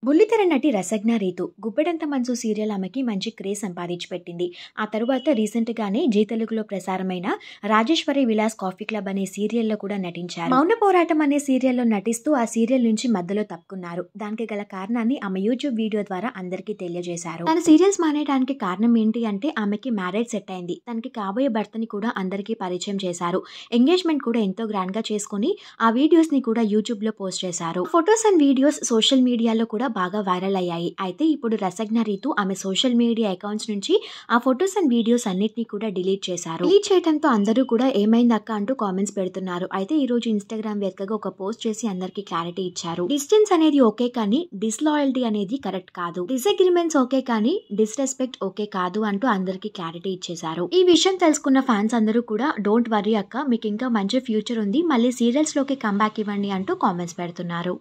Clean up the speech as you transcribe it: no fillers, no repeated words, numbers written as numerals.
బుల్లితెర నటి రసజ్ఞ రీతు గుప్పెడంత మనసు సీరియల్ ఆమెకి మంచి క్రేజ్ సంపాదించి పెట్టింది. ఆ తరువాత రీసెంట్ గానే జీ తెలుగులో ప్రసారమైన రాజేశ్వరి విలాస్ కాఫీ క్లబ్ అనే సీరియల్లో కూడా నటించారు. మౌన పోరాటం అనే సీరియల్లో నటిస్తూ ఆ సీరియల్ నుంచి మధ్యలో తప్పుకున్నారు. దానికి గల కారణాన్ని ఆమె యూట్యూబ్ వీడియో ద్వారా అందరికీ తెలియజేశారు. తన సీరియల్స్ మానేయడానికి కారణం ఏంటి అంటే ఆమెకి మ్యారేజ్ సెట్ అయింది. తనకి కాబోయే భర్తని కూడా అందరికీ పరిచయం చేశారు. ఎంగేజ్మెంట్ కూడా ఎంతో గ్రాండ్ గా చేసుకుని ఆ వీడియోస్ ని కూడా యూట్యూబ్ లో పోస్ట్ చేశారు. ఫొటోస్ అండ్ వీడియోస్ సోషల్ మీడియాలో కూడా బాగా వైరల్ అయ్యాయి. అయితే ఇప్పుడు రసజ్ఞ రీతు ఆమె సోషల్ మీడియా అకౌంట్స్ నుంచి ఆ ఫొటోస్ అండ్ వీడియోస్ అన్నిటిని కూడా డిలీట్ చేశారు. డిలీట్ చేయడంతో అందరూ కూడా ఏమైంది అక్క అంటూ కామెంట్స్ పెడుతున్నారు. అయితే ఈ రోజు ఇన్స్టాగ్రామ్ వేదికగా ఒక పోస్ట్ చేసి అందరికీ క్లారిటీ ఇచ్చారు. డిస్టెన్స్ అనేది ఓకే కానీ డిస్లాయల్టీ అనేది కరెక్ట్ కాదు. డిసగ్రిమెంట్స్ ఓకే కానీ డిస్రెస్పెక్ట్ ఓకే కాదు అంటూ అందరికీ క్లారిటీ ఇచ్చేశారు. ఈ విషయం తెలుసుకున్న ఫ్యాన్స్ అందరూ కూడా డోంట్ వర్రీ అక్క, మీకు ఇంకా మంచి ఫ్యూచర్ ఉంది, మళ్ళీ సీరియల్స్ లోకి కంబ్యాక్ ఇవ్వండి అంటూ కామెంట్స్ పెడుతున్నారు.